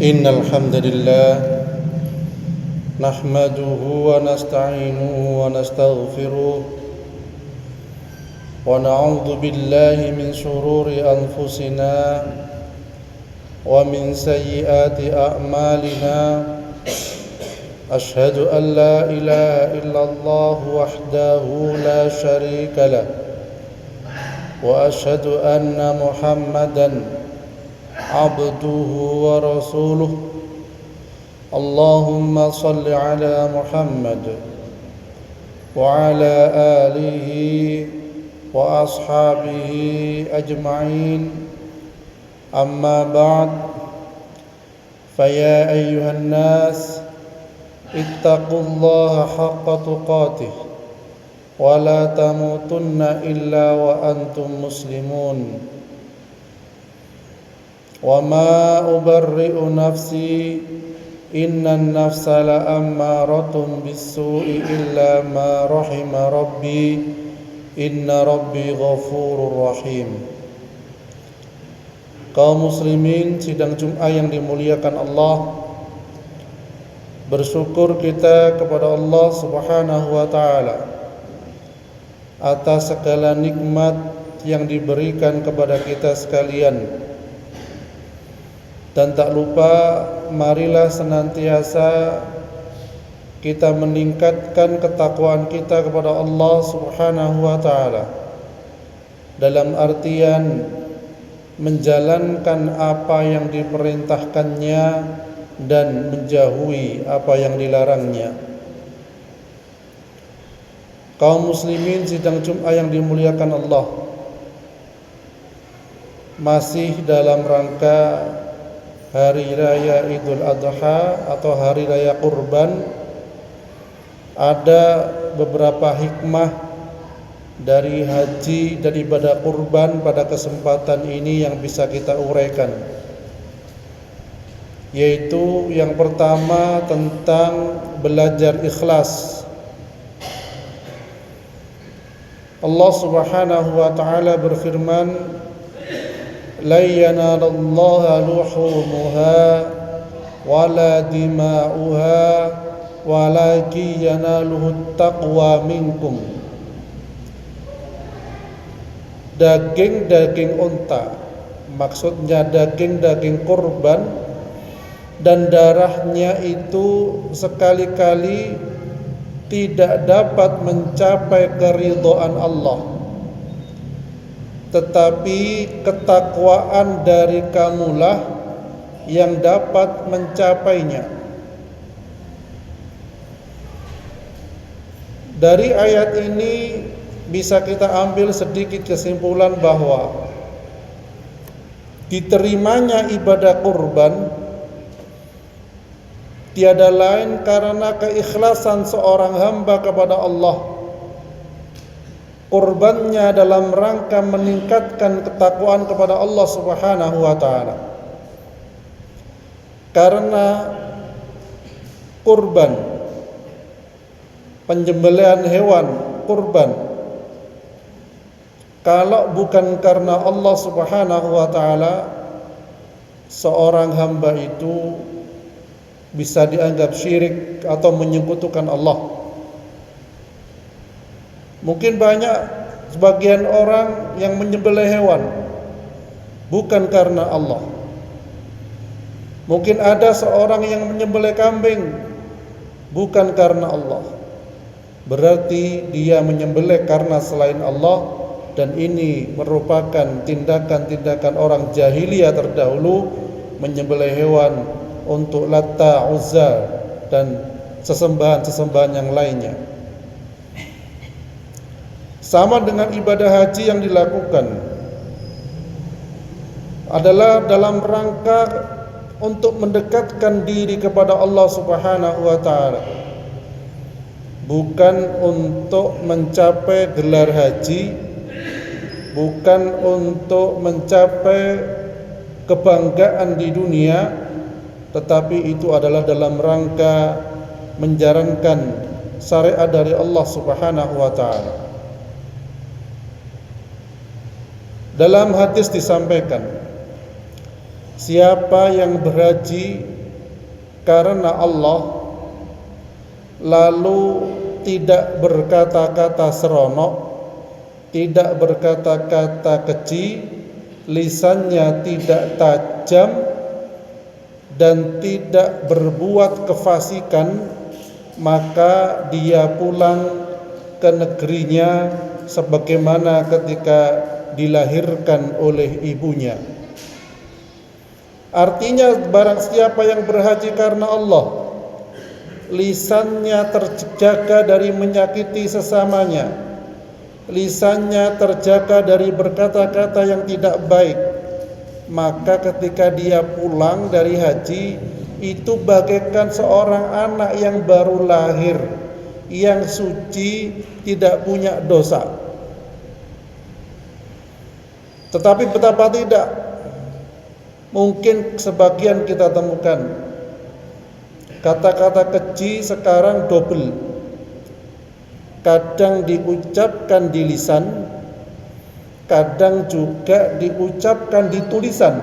إن الحمد لله نحمده ونستعينه ونستغفره ونعوذ بالله من شرور أنفسنا ومن سيئات أعمالنا أشهد أن لا إله إلا الله وحده لا شريك له وأشهد أن محمدًا عبده ورسوله اللهم صل على محمد وعلى آله وأصحابه أجمعين أما بعد فيا أيها الناس اتقوا الله حق تقاته ولا تموتن إلا وأنتم مسلمون وما أبرئ نفسي إن النفس لأمارة بالسوء إلا ما رحم ربي إن ربي غفور رحيم. Kaum muslimin sidang Jum'ah yang dimuliakan Allah, bersyukur kita kepada Allah Subhanahu wa ta'ala atas segala nikmat yang diberikan kepada kita sekalian. Dan tak lupa, marilah senantiasa kita meningkatkan ketakwaan kita kepada Allah Subhanahu wa ta'ala, dalam artian menjalankan apa yang diperintahkannya dan menjauhi apa yang dilarangnya. Kaum muslimin sidang Jum'ah yang dimuliakan Allah, masih dalam rangka Hari Raya Idul Adha atau Hari Raya Kurban, ada beberapa hikmah dari haji dan ibadah kurban pada kesempatan ini yang bisa kita uraikan. Yaitu yang pertama tentang belajar ikhlas. Allah Subhanahu wa ta'ala berfirman, لا ينال الله لحومها ولا دماؤها ولكن يناله التقوى منكم. Daging-daging unta, maksudnya daging-daging kurban, dan darahnya itu sekali-kali tidak dapat mencapai keridhaan Allah, tetapi ketakwaan dari kamulah yang dapat mencapainya. Dari ayat ini bisa kita ambil sedikit kesimpulan bahwa diterimanya ibadah kurban tiada lain karena keikhlasan seorang hamba kepada Allah. Kurbannya dalam rangka meningkatkan ketakwaan kepada Allah Subhanahu wa ta'ala. Karena kurban, penyembelihan hewan kurban, kalau bukan karena Allah Subhanahu wa ta'ala, seorang hamba itu bisa dianggap syirik atau menyekutukan Allah. Mungkin banyak sebagian orang yang menyembelih hewan bukan karena Allah. Mungkin ada seorang yang menyembelih kambing bukan karena Allah. Berarti dia menyembelih karena selain Allah, dan ini merupakan tindakan-tindakan orang jahiliyah terdahulu, menyembelih hewan untuk Latta, Uzza dan sesembahan-sesembahan yang lainnya. Sama dengan ibadah haji yang dilakukan adalah dalam rangka untuk mendekatkan diri kepada Allah Subhanahu wa ta'ala, bukan untuk mencapai gelar haji, bukan untuk mencapai kebanggaan di dunia, tetapi itu adalah dalam rangka menjalankan syariat dari Allah Subhanahu wa ta'ala. Dalam hadis disampaikan, Siapa yang berhaji karena Allah lalu tidak berkata-kata seronok, tidak berkata-kata keji, lisannya tidak tajam dan tidak berbuat kefasikan, maka dia pulang ke negerinya sebagaimana ketika dilahirkan oleh ibunya. Artinya barang siapa yang berhaji karena Allah, lisannya terjaga dari menyakiti sesamanya, lisannya terjaga dari berkata-kata yang tidak baik, maka ketika dia pulang dari haji, itu bagaikan seorang anak yang baru lahir, yang suci, tidak punya dosa. Tetapi betapa tidak, mungkin sebagian kita temukan kata-kata keji sekarang double. Kadang diucapkan di lisan, kadang juga diucapkan di tulisan.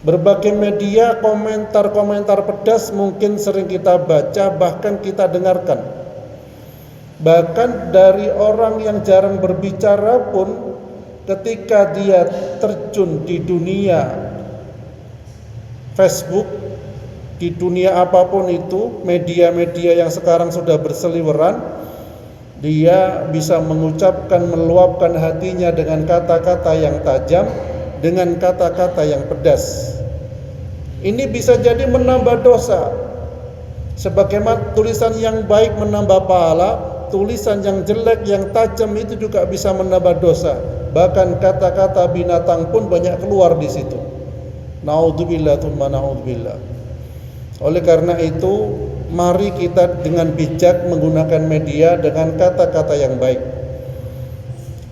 Berbagai media komentar-komentar pedas mungkin sering kita baca, bahkan kita dengarkan. Bahkan dari orang yang jarang berbicara pun, ketika dia terjun di dunia Facebook, di dunia apapun itu, media-media yang sekarang sudah berseliweran, dia bisa mengucapkan, meluapkan hatinya dengan kata-kata yang tajam, dengan kata-kata yang pedas. Ini bisa jadi menambah dosa. Sebagaimana tulisan yang baik menambah pahala, tulisan yang jelek, yang tajam itu juga bisa menambah dosa. Bahkan kata-kata binatang pun banyak keluar di situ. Naudzubillah tsumma naudzubillah. Oleh karena itu, mari kita dengan bijak menggunakan media dengan kata-kata yang baik.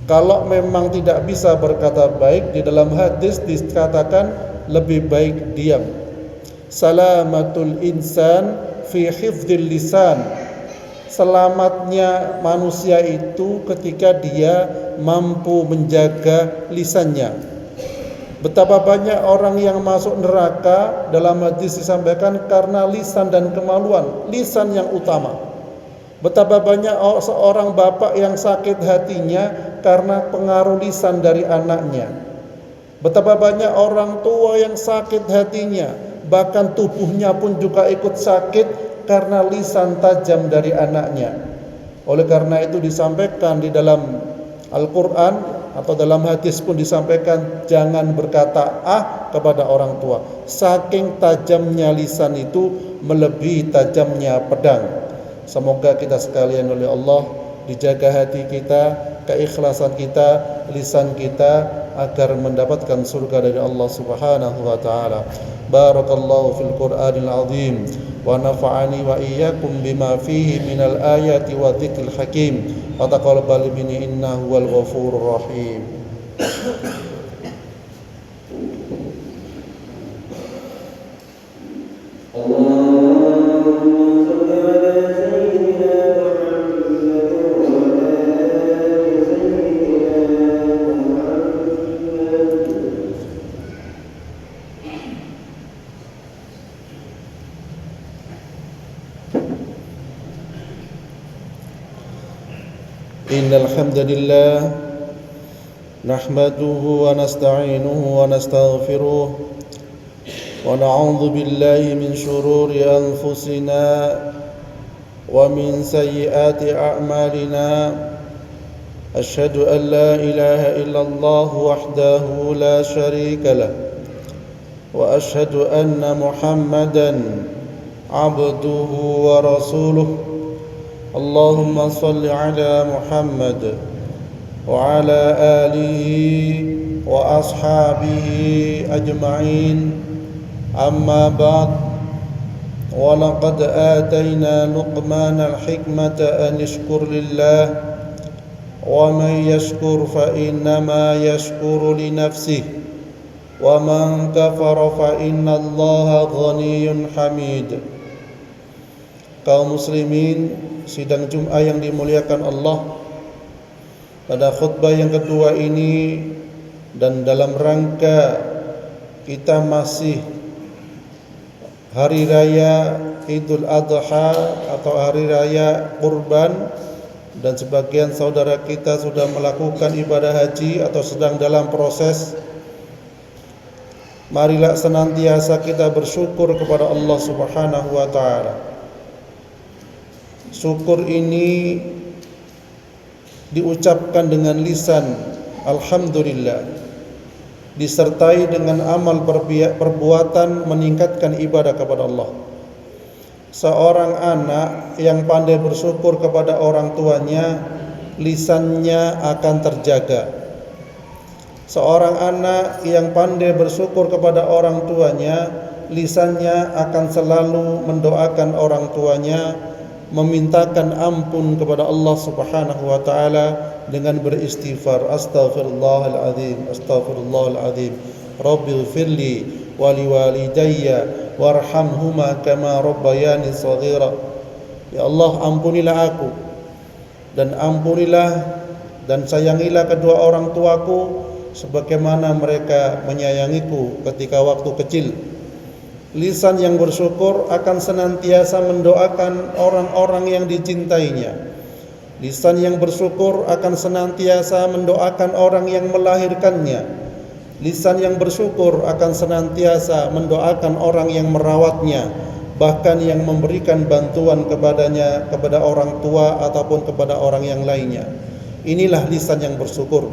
Kalau memang tidak bisa berkata baik, di dalam hadis dikatakan lebih baik diam. Salamatul insan fi hifdzil lisan. Selamatnya manusia itu ketika dia mampu menjaga lisannya. Betapa banyak orang yang masuk neraka, dalam hadis disampaikan karena lisan dan kemaluan, lisan yang utama. Betapa banyak seorang bapak yang sakit hatinya karena pengaruh lisan dari anaknya. Betapa banyak orang tua yang sakit hatinya, bahkan tubuhnya pun juga ikut sakit karena lisan tajam dari anaknya. Oleh karena itu disampaikan di dalam Al-Quran atau dalam hadis pun disampaikan, jangan berkata kepada orang tua. Saking tajamnya lisan itu melebihi tajamnya pedang. Semoga kita sekalian oleh Allah dijaga hati kita, keikhlasan kita, lisan kita, agar mendapatkan surga dari Allah Subhanahu wa taala. Barakallahu fil Qur'anil azim wa nafa'ani wa iyyakum bima fihi minal ayati wa dzikril hakim. Wa taqabbal minni innahu wal ghafurur rahim. Innal hamdalillah nahmaduhu wa nasta'inuhu wa nastaghfiruh wa na'udzu billahi min shururi anfusina wa min sayyiati a'malina. Asyhadu an la ilaha illallah wahdahu la syarika lah wa asyhadu anna Muhammadan abduhu wa rasuluh. Allahumma salli ala Muhammad wa ala alihi wa ashabihi ajma'in. Amma ba'd. Wa laqad atayna Luqmana al-hikmata an yashkur lillah wa man yashkur fa innama yashkuru li nafsihi wa man kafara fa inna Allaha ghaniyyun hamid. Kaum muslimin, sidang Jum'ah yang dimuliakan Allah, pada khutbah yang kedua ini dan dalam rangka kita masih hari raya Idul Adha atau hari raya Kurban, dan sebagian saudara kita sudah melakukan ibadah haji atau sedang dalam proses. Marilah senantiasa kita bersyukur kepada Allah Subhanahu wa taala. Syukur ini diucapkan dengan lisan alhamdulillah, disertai dengan amal perbuatan meningkatkan ibadah kepada Allah. Seorang anak yang pandai bersyukur kepada orang tuanya, lisannya akan terjaga. Seorang anak yang pandai bersyukur kepada orang tuanya, lisannya akan selalu mendoakan orang tuanya, memintakan ampun kepada Allah Subhanahu wa taala dengan beristighfar, astaghfirullahaladzim, astaghfirullahaladzim, rabbighfirli wa liwalidayya warhamhuma kama rabbayani shaghira. Ya Allah, ampunilah aku dan ampunilah dan sayangilah kedua orang tuaku sebagaimana mereka menyayangiku ketika waktu kecil. Lisan yang bersyukur akan senantiasa mendoakan orang-orang yang dicintainya. Lisan yang bersyukur akan senantiasa mendoakan orang yang melahirkannya. Lisan yang bersyukur akan senantiasa mendoakan orang yang merawatnya, bahkan yang memberikan bantuan kepadanya, kepada orang tua ataupun kepada orang yang lainnya. Inilah lisan yang bersyukur.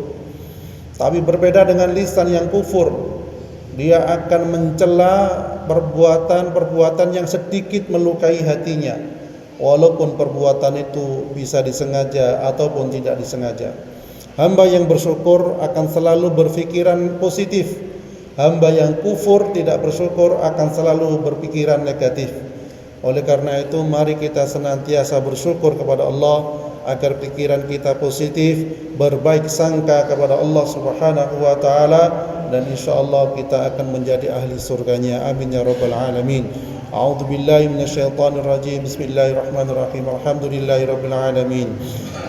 Tapi berbeda dengan lisan yang kufur. Dia akan mencela perbuatan-perbuatan yang sedikit melukai hatinya, walaupun perbuatan itu bisa disengaja ataupun tidak disengaja. Hamba yang bersyukur akan selalu berpikiran positif. Hamba yang kufur tidak bersyukur akan selalu berpikiran negatif. Oleh karena itu, mari kita senantiasa bersyukur kepada Allah agar pikiran kita positif, berbaik sangka kepada Allah Subhanahu wa taala, dan insyaallah kita akan menjadi ahli surganya. Amin ya rabbal alamin. A'udzu billahi minasyaitonir rajim. Bismillahirrahmanirrahim. Alhamdulillahirabbil alamin.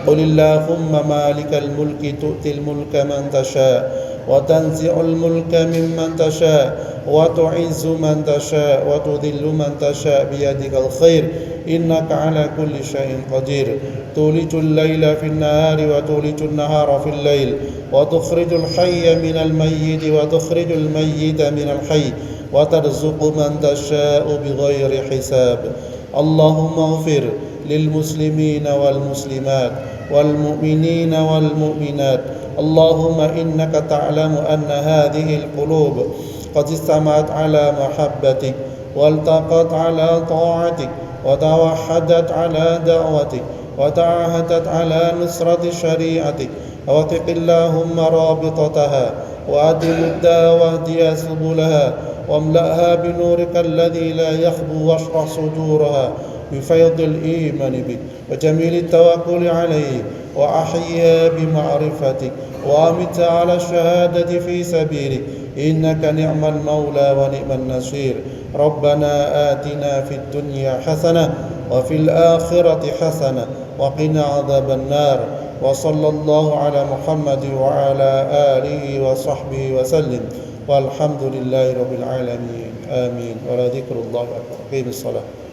Qulillahumma malikal mulki tu'til mulka man tasha wa tanzi'ul mulka mimman tasha wa tu'izzu man tasha wa tudhillu man tasha biyadikal khair innaka ala kulli syai'in qadir. Tulijul laila fin nahari wa tulijul nahara fil lail wa tukhrijul hayya minal mayyiti wa tukhrijul mayyita minal hayy wa tarzuqu man tasha'u bighairi hisab. Allahumma ighfir lil muslimina wal muslimat wal mu'minina wal mu'minat. Allahumma innaka ta'lamu anna hadhihi al qulub qad istama'at ala mahabbatik waltaqat ala ta'atik wa tawahhadat ala da'watik wa ta'ahadat ala nusrati syari'atik. واتق اللهم رابطتها وأدم الداء واهديها سبلها واملأها بنورك الذي لا يخبو واشرح صدورها بفيض الإيمان بك وجميل التوكل عليه وأحيها بمعرفتك وأمتها على الشهادة في سبيلك إنك نعم المولى ونعم النصير. ربنا آتنا في الدنيا حسنة وفي الآخرة حسنة وقنا عذاب النار. وصلى الله على محمد وعلى آله وصحبه وسلم والحمد لله رب العالمين. آمين. ولذكر الله أكبر. قيم الصلاة.